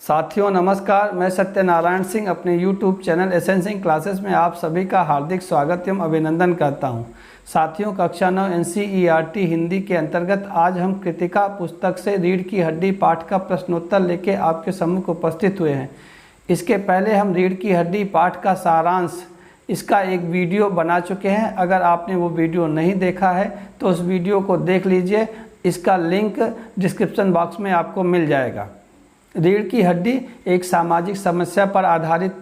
साथियों नमस्कार, मैं सत्यनारायण सिंह अपने YouTube channel SN Singh classes में आप सभी का हार्दिक स्वागत एवं अभिनंदन करता हूं। साथियों, कक्षा 9 NCERT हिंदी के अंतर्गत आज हम कृतिका पुस्तक से रीढ़ की हड्डी पाठ का प्रश्नोत्तर लेके आपके सम्मुख उपस्थित हुए हैं। इसके पहले हम रीढ़ की हड्डी पाठ का सारांश इसका एक वीडियो बना चुके हैं। अगर आपने वो वीडियो नहीं देखा है तो उस वीडियो को देख लीजिए, इसका लिंक डिस्क्रिप्शन बॉक्स में आपको मिल जाएगा। रीढ़ की हड्डी एक सामाजिक समस्या पर आधारित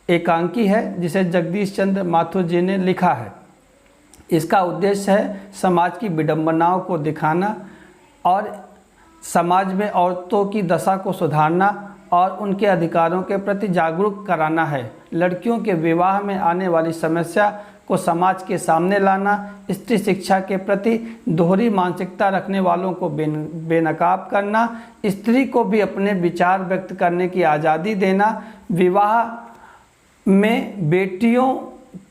एकांकी है जिसे जगदीश चंद्र माथुर जी ने लिखा है। इसका उद्देश्य है समाज की विडंबनाओं को दिखाना और समाज में औरतों की दशा को सुधारना और उनके अधिकारों के प्रति जागरूक कराना है। लड़कियों के विवाह में आने वाली समस्या को समाज के सामने लाना, स्त्री शिक्षा के प्रति दोहरी मानसिकता रखने वालों को बेनकाब करना, स्त्री को भी अपने विचार व्यक्त करने की आज़ादी देना, विवाह में बेटियों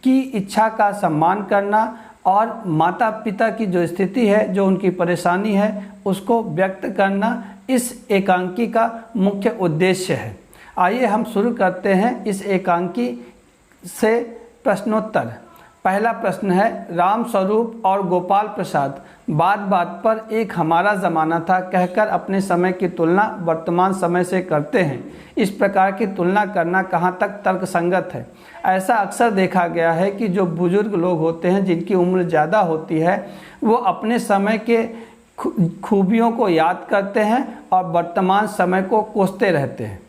की इच्छा का सम्मान करना और माता पिता की जो स्थिति है, जो उनकी परेशानी है, उसको व्यक्त करना इस एकांकी का मुख्य उद्देश्य है। आइए हम शुरू करते हैं इस एकांकी से प्रश्नोत्तर। पहला प्रश्न है, राम स्वरूप और गोपाल प्रसाद बात बात पर एक हमारा ज़माना था कहकर अपने समय की तुलना वर्तमान समय से करते हैं। इस प्रकार की तुलना करना कहाँ तक तर्कसंगत है? ऐसा अक्सर देखा गया है कि जो बुजुर्ग लोग होते हैं, जिनकी उम्र ज़्यादा होती है, वो अपने समय के खूबियों को याद करते हैं और वर्तमान समय को कोसते रहते हैं।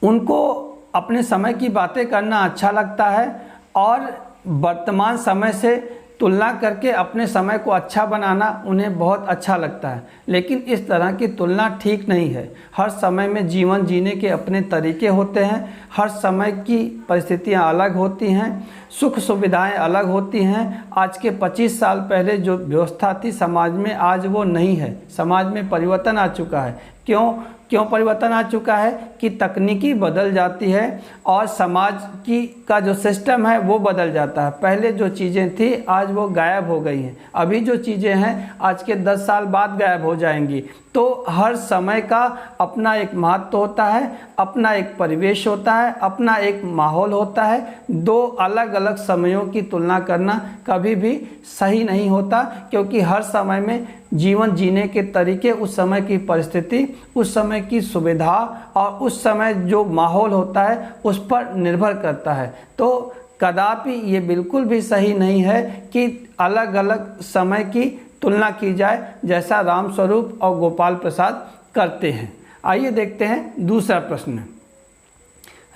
उनको अपने समय की बातें करना अच्छा लगता है और वर्तमान समय से तुलना करके अपने समय को अच्छा बनाना उन्हें बहुत अच्छा लगता है। लेकिन इस तरह की तुलना ठीक नहीं है। हर समय में जीवन जीने के अपने तरीके होते हैं। हर समय की परिस्थितियां अलग होती हैं, सुख सुविधाएं अलग होती हैं। आज के 25 साल पहले जो व्यवस्था थी समाज में, आज वो नहीं है। समाज में परिवर्तन आ चुका है। क्यों परिवर्तन आ चुका है कि तकनीकी बदल जाती है और समाज का जो सिस्टम है वो बदल जाता है। पहले जो चीज़ें थी आज वो गायब हो गई हैं। अभी जो चीज़ें हैं आज के 10 साल बाद गायब हो जाएंगी। तो हर समय का अपना एक महत्व होता है, अपना एक परिवेश होता है, अपना एक माहौल होता है। दो अलग अलग समयों की तुलना करना कभी भी सही नहीं होता, क्योंकि हर समय में जीवन जीने के तरीके, उस समय की परिस्थिति, उस समय की सुविधा और उस समय जो माहौल होता है उस पर निर्भर करता है। तो कदापि ये बिल्कुल भी सही नहीं है कि अलग अलग समय की तुलना की जाए, जैसा राम स्वरूप और गोपाल प्रसाद करते हैं। आइए देखते हैं दूसरा प्रश्न।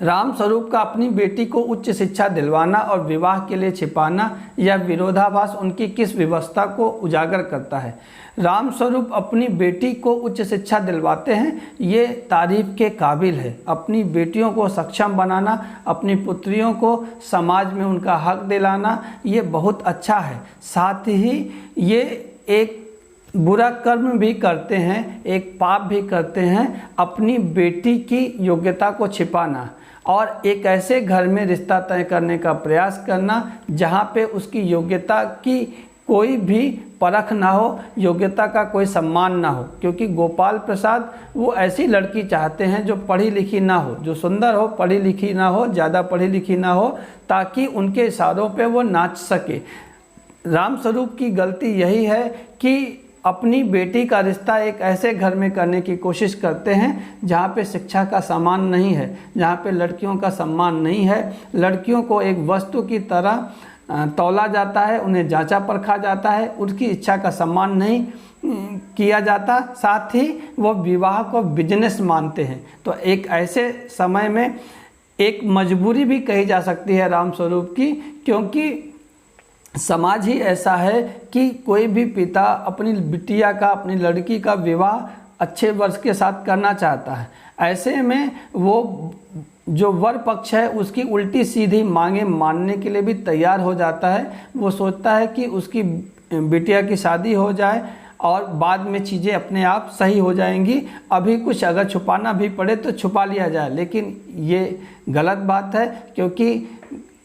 राम स्वरूप का अपनी बेटी को उच्च शिक्षा दिलवाना और विवाह के लिए छिपाना, यह विरोधाभास उनकी किस व्यवस्था को उजागर करता है? राम स्वरूप अपनी बेटी को उच्च शिक्षा दिलवाते हैं, ये तारीफ के काबिल है। अपनी बेटियों को सक्षम बनाना, अपनी पुत्रियों को समाज में उनका हक दिलाना, ये बहुत अच्छा है। साथ ही ये एक बुरा कर्म भी करते हैं, एक पाप भी करते हैं, अपनी बेटी की योग्यता को छिपाना और एक ऐसे घर में रिश्ता तय करने का प्रयास करना जहाँ पे उसकी योग्यता की कोई भी परख ना हो, योग्यता का कोई सम्मान ना हो। क्योंकि गोपाल प्रसाद वो ऐसी लड़की चाहते हैं जो पढ़ी लिखी ना हो, जो सुंदर हो, पढ़ी लिखी ना हो, ज़्यादा पढ़ी लिखी ना हो, ताकि उनके इशारों पे वो नाच सके। राम स्वरूप की गलती यही है कि अपनी बेटी का रिश्ता एक ऐसे घर में करने की कोशिश करते हैं जहाँ पे शिक्षा का सम्मान नहीं है, जहाँ पे लड़कियों का सम्मान नहीं है। लड़कियों को एक वस्तु की तरह तौला जाता है, उन्हें जांचा परखा जाता है, उनकी इच्छा का सम्मान नहीं किया जाता। साथ ही वो विवाह को बिजनेस मानते हैं। तो एक ऐसे समय में एक मजबूरी भी कही जा सकती है राम स्वरूप की, क्योंकि समाज ही ऐसा है कि कोई भी पिता अपनी बिटिया का, अपनी लड़की का विवाह अच्छे वर्ष के साथ करना चाहता है। ऐसे में वो जो वर पक्ष है उसकी उल्टी सीधी मांगे मानने के लिए भी तैयार हो जाता है। वो सोचता है कि उसकी बिटिया की शादी हो जाए और बाद में चीज़ें अपने आप सही हो जाएंगी। अभी कुछ अगर छुपाना भी पड़े तो छुपा लिया जाए, लेकिन ये गलत बात है, क्योंकि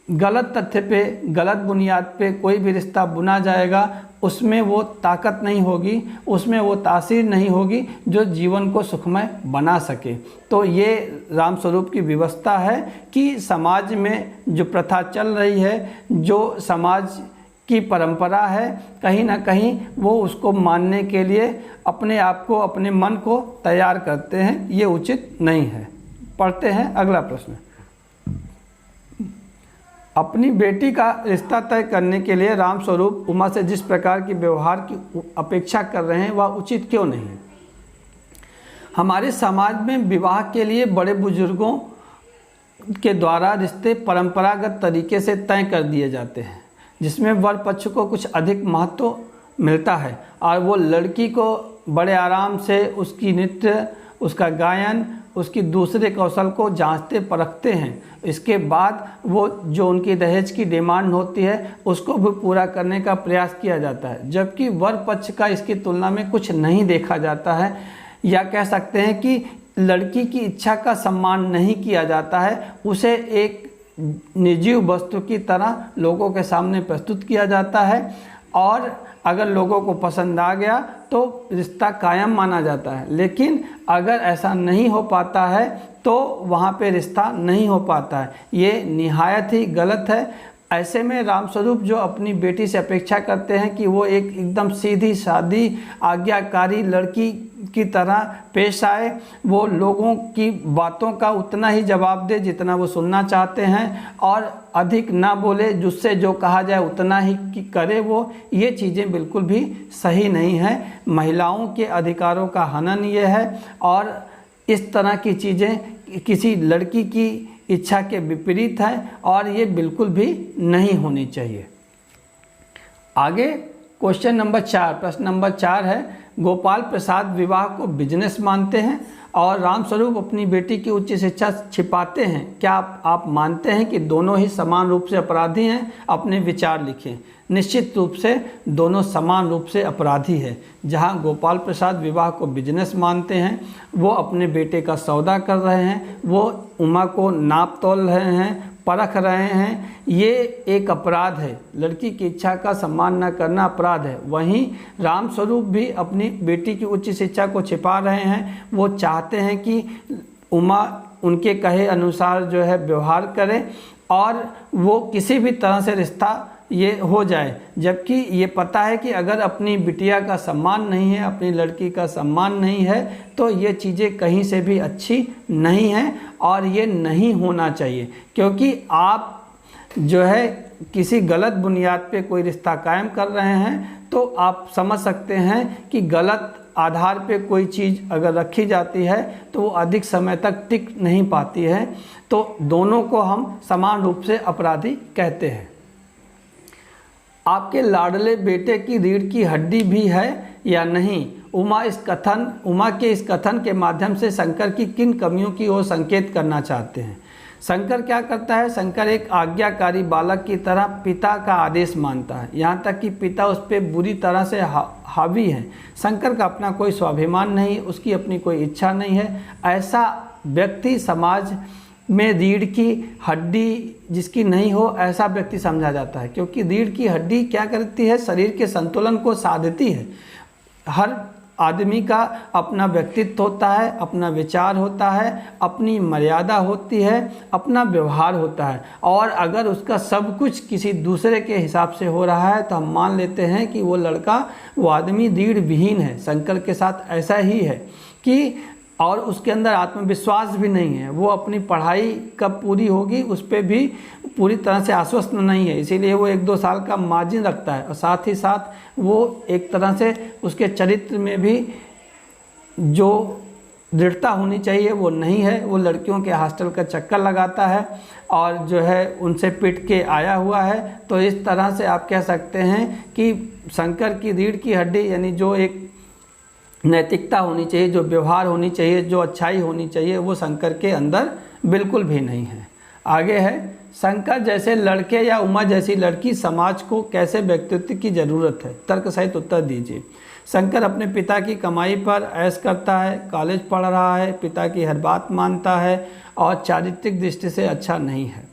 गलत तथ्य पे, गलत बुनियाद पे कोई भी रिश्ता बुना जाएगा, उसमें वो ताकत नहीं होगी, उसमें वो तासीर नहीं होगी जो जीवन को सुखमय बना सके। तो ये रामस्वरूप की व्यवस्था है कि समाज में जो प्रथा चल रही है, जो समाज की परंपरा है, कहीं ना कहीं वो उसको मानने के लिए अपने आप को, अपने मन को तैयार करते हैं। ये उचित नहीं है। पढ़ते हैं अगला प्रश्न। अपनी बेटी का रिश्ता तय करने के लिए रामस्वरूप उमा से जिस प्रकार की व्यवहार की अपेक्षा कर रहे हैं वह उचित क्यों नहीं है? हमारे समाज में विवाह के लिए बड़े बुजुर्गों के द्वारा रिश्ते परंपरागत तरीके से तय कर दिए जाते हैं, जिसमें वर पक्ष को कुछ अधिक महत्व मिलता है और वो लड़की को बड़े आराम से उसकी नृत्य, उसका गायन, उसकी दूसरे कौशल को जांचते परखते हैं। इसके बाद वो जो उनकी दहेज की डिमांड होती है उसको भी पूरा करने का प्रयास किया जाता है, जबकि वर पक्ष का इसकी तुलना में कुछ नहीं देखा जाता है, या कह सकते हैं कि लड़की की इच्छा का सम्मान नहीं किया जाता है। उसे एक निर्जीव वस्तु की तरह लोगों के सामने प्रस्तुत किया जाता है और अगर लोगों को पसंद आ गया तो रिश्ता कायम माना जाता है, लेकिन अगर ऐसा नहीं हो पाता है तो वहाँ पे रिश्ता नहीं हो पाता है। ये निहायत ही गलत है। ऐसे में रामस्वरूप जो अपनी बेटी से अपेक्षा करते हैं कि वो एक एकदम सीधी सादी आज्ञाकारी लड़की की तरह पेश आए, वो लोगों की बातों का उतना ही जवाब दे जितना वो सुनना चाहते हैं और अधिक ना बोले, जिससे जो कहा जाए उतना ही करे वो, ये चीज़ें बिल्कुल भी सही नहीं है। महिलाओं के अधिकारों का हनन ये है और इस तरह की चीज़ें किसी लड़की की इच्छा के विपरीत है और ये बिल्कुल भी नहीं होनी चाहिए। आगे क्वेश्चन नंबर 4, प्रश्न नंबर 4 है, गोपाल प्रसाद विवाह को बिजनेस मानते हैं और रामस्वरूप अपनी बेटी की उच्च शिक्षा छिपाते हैं। क्या आप मानते हैं कि दोनों ही समान रूप से अपराधी हैं? अपने विचार लिखें। निश्चित रूप से दोनों समान रूप से अपराधी है। जहां गोपाल प्रसाद विवाह को बिजनेस मानते हैं, वो अपने बेटे का सौदा कर रहे हैं, वो उमा को नाप तोल रहे हैं, परख रहे हैं, ये एक अपराध है। लड़की की इच्छा का सम्मान न करना अपराध है। वहीं रामस्वरूप भी अपनी बेटी की उच्च शिक्षा को छिपा रहे हैं। वो चाहते हैं कि उमा उनके कहे अनुसार जो है व्यवहार करे और वो किसी भी तरह से रिश्ता ये हो जाए, जबकि ये पता है कि अगर अपनी बिटिया का सम्मान नहीं है, अपनी लड़की का सम्मान नहीं है, तो ये चीज़ें कहीं से भी अच्छी नहीं हैं और ये नहीं होना चाहिए। क्योंकि आप जो है किसी गलत बुनियाद पे कोई रिश्ता कायम कर रहे हैं तो आप समझ सकते हैं कि गलत आधार पे कोई चीज़ अगर रखी जाती है तो वो अधिक समय तक टिक नहीं पाती है। तो दोनों को हम समान रूप से अपराधी कहते हैं। आपके लाडले बेटे की रीढ़ की हड्डी भी है या नहीं? उमा के इस कथन के माध्यम से शंकर की किन कमियों की ओर संकेत करना चाहते हैं? शंकर क्या करता है? शंकर एक आज्ञाकारी बालक की तरह पिता का आदेश मानता है, यहाँ तक कि पिता उस पर बुरी तरह से हावी है। शंकर का अपना कोई स्वाभिमान नहीं, उसकी अपनी कोई इच्छा नहीं है। ऐसा व्यक्ति समाज में रीढ़ की हड्डी जिसकी नहीं हो, ऐसा व्यक्ति समझा जाता है। क्योंकि रीढ़ की हड्डी क्या करती है? शरीर के संतुलन को साधती है। हर आदमी का अपना व्यक्तित्व होता है, अपना विचार होता है, अपनी मर्यादा होती है, अपना व्यवहार होता है। और अगर उसका सब कुछ किसी दूसरे के हिसाब से हो रहा है तो हम मान लेते हैं कि वो लड़का, वो आदमी रीढ़ विहीन है। शंकर के साथ ऐसा ही है कि और उसके अंदर आत्मविश्वास भी नहीं है। वो अपनी पढ़ाई कब पूरी होगी उस पर भी पूरी तरह से आश्वस्त नहीं है, इसीलिए वो 1-2 साल का मार्जिन रखता है। और साथ ही साथ वो एक तरह से उसके चरित्र में भी जो दृढ़ता होनी चाहिए वो नहीं है। वो लड़कियों के हॉस्टल का चक्कर लगाता है और जो है उनसे पिट के आया हुआ है। तो इस तरह से आप कह सकते हैं कि शंकर की रीढ़ की हड्डी यानी जो एक नैतिकता होनी चाहिए, जो व्यवहार होनी चाहिए, जो अच्छाई होनी चाहिए, वो शंकर के अंदर बिल्कुल भी नहीं है। आगे है, शंकर जैसे लड़के या उमा जैसी लड़की समाज को कैसे व्यक्तित्व की ज़रूरत है? तर्क सहित उत्तर दीजिए। शंकर अपने पिता की कमाई पर ऐश करता है, कॉलेज पढ़ रहा है, पिता की हर बात मानता है और चारित्रिक दृष्टि से अच्छा नहीं है।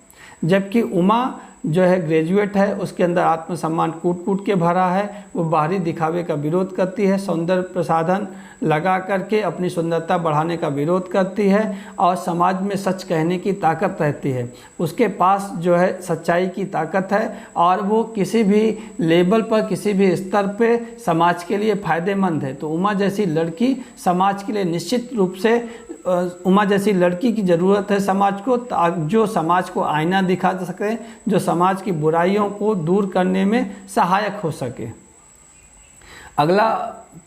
जबकि उमा जो है ग्रेजुएट है, उसके अंदर आत्मसम्मान कूट कूट के भरा है, वो बाहरी दिखावे का विरोध करती है, सौंदर्य प्रसाधन लगा करके अपनी सुंदरता बढ़ाने का विरोध करती है और समाज में सच कहने की ताकत रहती है। उसके पास जो है सच्चाई की ताकत है और वो किसी भी लेवल पर, किसी भी स्तर पे समाज के लिए फ़ायदेमंद है। तो उमा जैसी लड़की समाज के लिए निश्चित रूप से, उमा जैसी लड़की की ज़रूरत है समाज को, जो समाज को आईना दिखा सके, जो समाज की बुराइयों को दूर करने में सहायक हो सके। अगला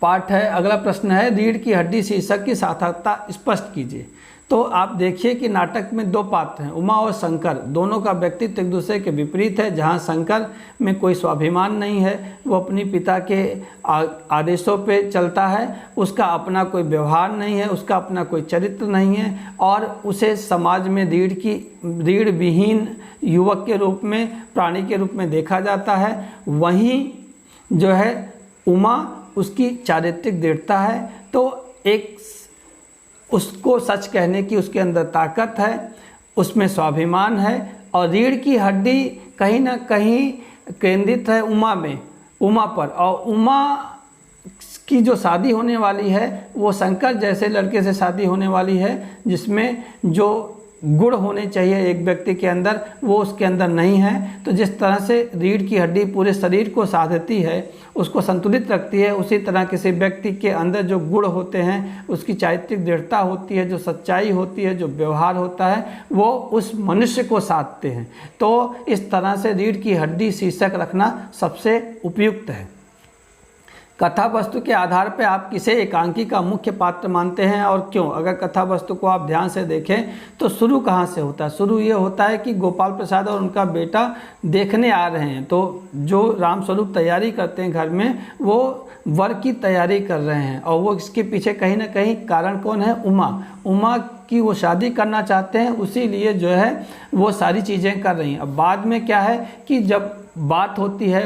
पार्ट है, अगला प्रश्न है, रीढ़ की हड्डी शीर्षक की सार्थकता स्पष्ट कीजिए। तो आप देखिए कि नाटक में दो पात्र हैं, उमा और शंकर। दोनों का व्यक्तित्व एक दूसरे के विपरीत है। जहाँ शंकर में कोई स्वाभिमान नहीं है, वो अपनी पिता के आदेशों पे चलता है, उसका अपना कोई व्यवहार नहीं है, उसका अपना कोई चरित्र नहीं है और उसे समाज में रीढ़ विहीन युवक के रूप में, प्राणी के रूप में देखा जाता है। वहीं जो है उमा, उसकी चारित्रिक दृढ़ता है, तो एक उसको सच कहने की उसके अंदर ताकत है, उसमें स्वाभिमान है और रीढ़ की हड्डी कहीं ना कहीं केंद्रित है उमा पर। और उमा की जो शादी होने वाली है वो शंकर जैसे लड़के से शादी होने वाली है, जिसमें जो गुण होने चाहिए एक व्यक्ति के अंदर वो उसके अंदर नहीं है। तो जिस तरह से रीढ़ की हड्डी पूरे शरीर को साधती है, उसको संतुलित रखती है, उसी तरह किसी व्यक्ति के अंदर जो गुण होते हैं, उसकी चारित्रिक दृढ़ता होती है, जो सच्चाई होती है, जो व्यवहार होता है, वो उस मनुष्य को साधते हैं। तो इस तरह से रीढ़ की हड्डी शीर्षक रखना सबसे उपयुक्त है। कथा वस्तु के आधार पर आप किसे एकांकी का मुख्य पात्र मानते हैं और क्यों? अगर कथा वस्तु को आप ध्यान से देखें तो शुरू कहाँ से होता है? शुरू ये होता है कि गोपाल प्रसाद और उनका बेटा देखने आ रहे हैं। तो जो रामस्वरूप तैयारी करते हैं घर में, वो वर की तैयारी कर रहे हैं और वो इसके पीछे कहीं ना कहीं कारण कौन है? उमा की वो शादी करना चाहते हैं, उसी लिए जो है वो सारी चीज़ें कर रही हैं। अब बाद में क्या है कि जब बात होती है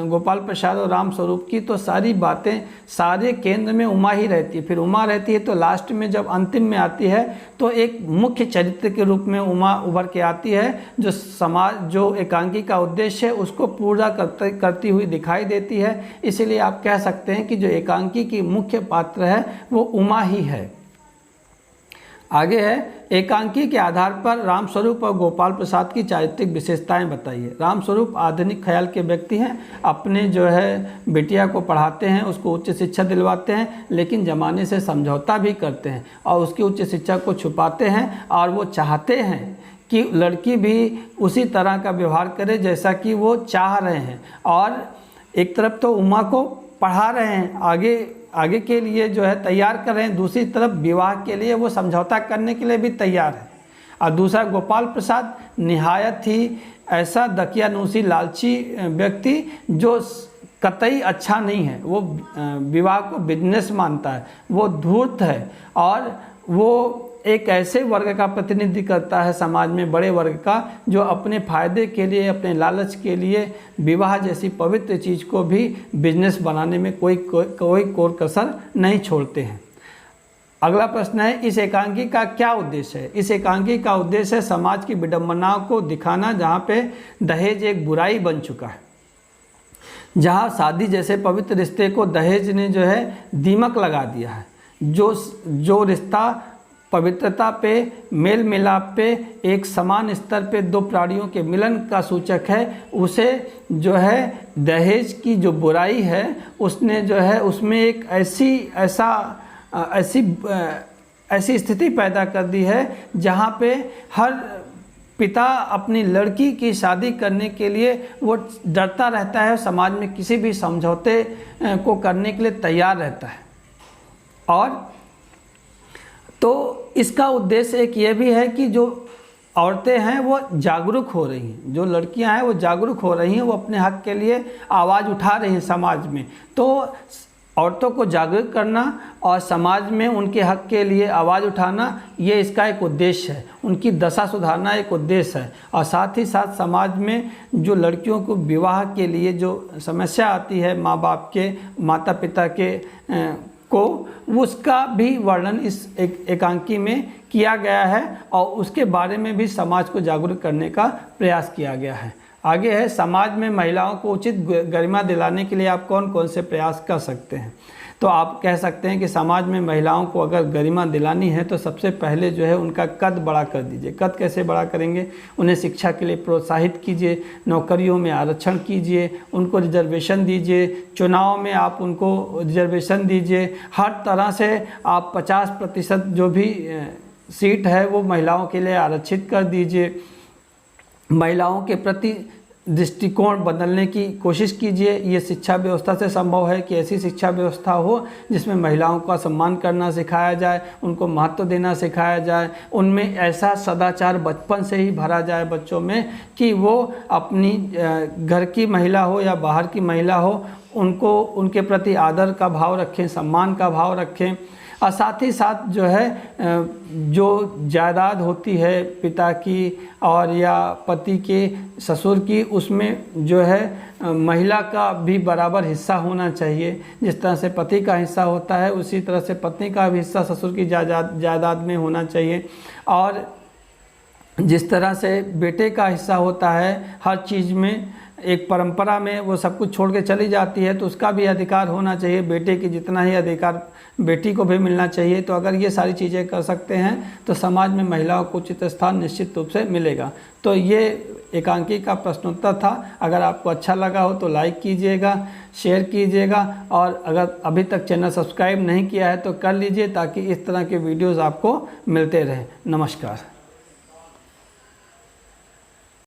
गोपाल प्रसाद और रामस्वरूप की, तो सारी बातें, सारे केंद्र में उमा ही रहती है। फिर उमा रहती है तो लास्ट में जब अंतिम में आती है तो एक मुख्य चरित्र के रूप में उमा उभर के आती है, जो समाज, जो एकांकी का उद्देश्य है उसको पूरा करती हुई दिखाई देती है। इसीलिए आप कह सकते हैं कि जो एकांकी की मुख्य पात्र है वो उमा ही है। आगे है, एकांकी के आधार पर रामस्वरूप और गोपाल प्रसाद की चारित्रिक विशेषताएं बताइए। रामस्वरूप आधुनिक ख्याल के व्यक्ति हैं, अपने जो है बिटिया को पढ़ाते हैं, उसको उच्च शिक्षा दिलवाते हैं, लेकिन ज़माने से समझौता भी करते हैं और उसकी उच्च शिक्षा को छुपाते हैं और वो चाहते हैं कि लड़की भी उसी तरह का व्यवहार करे जैसा कि वो चाह रहे हैं। और एक तरफ तो उमा को पढ़ा रहे हैं, आगे के लिए जो है तैयार कर रहे हैं, दूसरी तरफ विवाह के लिए वो समझौता करने के लिए भी तैयार है। और दूसरा गोपाल प्रसाद निहायत ही ऐसा दकियानूसी लालची व्यक्ति जो कतई अच्छा नहीं है, वो विवाह को बिजनेस मानता है, वो धूर्त है और वो एक ऐसे वर्ग का प्रतिनिधि करता है समाज में, बड़े वर्ग का, जो अपने फ़ायदे के लिए, अपने लालच के लिए विवाह जैसी पवित्र चीज़ को भी बिजनेस बनाने में कोई कोर कसर नहीं छोड़ते हैं। अगला प्रश्न है, इस एकांकी का क्या उद्देश्य है? इस एकांकी का उद्देश्य है समाज की विडंबनाओं को दिखाना, जहाँ पे दहेज एक बुराई बन चुका है, जहाँ शादी जैसे पवित्र रिश्ते को दहेज ने जो है दीमक लगा दिया है। जो रिश्ता पवित्रता पे, मेल मिलाप पे, एक समान स्तर पे दो प्राणियों के मिलन का सूचक है, उसे जो है दहेज की जो बुराई है उसने जो है उसमें एक ऐसी स्थिति पैदा कर दी है जहाँ पे हर पिता अपनी लड़की की शादी करने के लिए वो डरता रहता है, समाज में किसी भी समझौते को करने के लिए तैयार रहता है। और तो इसका उद्देश्य एक ये भी है कि जो औरतें हैं वो जागरूक हो रही हैं, जो लड़कियां हैं वो जागरूक हो रही हैं, वो अपने हक के लिए आवाज़ उठा रही हैं समाज में। तो औरतों को जागरूक करना और समाज में उनके हक के लिए आवाज़ उठाना, ये इसका एक उद्देश्य है। उनकी दशा सुधारना एक उद्देश्य है। और साथ ही साथ समाज में जो लड़कियों को विवाह के लिए जो समस्या आती है, माँ बाप के, माता पिता के को, उसका भी वर्णन इस एकांकी में किया गया है और उसके बारे में भी समाज को जागरूक करने का प्रयास किया गया है। आगे है, समाज में महिलाओं को उचित गरिमा दिलाने के लिए आप कौन कौन से प्रयास कर सकते हैं। तो आप कह सकते हैं कि समाज में महिलाओं को अगर गरिमा दिलानी है तो सबसे पहले जो है उनका कद बड़ा कर दीजिए। कद कैसे बड़ा करेंगे? उन्हें शिक्षा के लिए प्रोत्साहित कीजिए, नौकरियों में आरक्षण कीजिए, उनको रिजर्वेशन दीजिए, चुनाव में आप उनको रिजर्वेशन दीजिए, हर तरह से आप 50% जो भी सीट है वो महिलाओं के लिए आरक्षित कर दीजिए। महिलाओं के प्रति दृष्टिकोण बदलने की कोशिश कीजिए। ये शिक्षा व्यवस्था से संभव है कि ऐसी शिक्षा व्यवस्था हो जिसमें महिलाओं का सम्मान करना सिखाया जाए, उनको महत्व देना सिखाया जाए, उनमें ऐसा सदाचार बचपन से ही भरा जाए बच्चों में कि वो अपनी घर की महिला हो या बाहर की महिला हो, उनको उनके प्रति आदर का भाव रखें, सम्मान का भाव रखें। और साथ ही साथ जो है जो जायदाद होती है पिता की और या पति के ससुर की, उसमें जो है महिला का भी बराबर हिस्सा होना चाहिए। जिस तरह से पति का हिस्सा होता है उसी तरह से पत्नी का भी हिस्सा ससुर की जायदाद में होना चाहिए। और जिस तरह से बेटे का हिस्सा होता है हर चीज़ में, एक परंपरा में वो सब कुछ छोड़ के चली जाती है तो उसका भी अधिकार होना चाहिए, बेटे की जितना ही अधिकार बेटी को भी मिलना चाहिए। तो अगर ये सारी चीज़ें कर सकते हैं तो समाज में महिलाओं को उचित स्थान निश्चित रूप से मिलेगा। तो ये एकांकी का प्रश्नोत्तर था। अगर आपको अच्छा लगा हो तो लाइक कीजिएगा, शेयर कीजिएगा, और अगर अभी तक चैनल सब्सक्राइब नहीं किया है तो कर लीजिए ताकि इस तरह के वीडियोज़ आपको मिलते रहें। नमस्कार।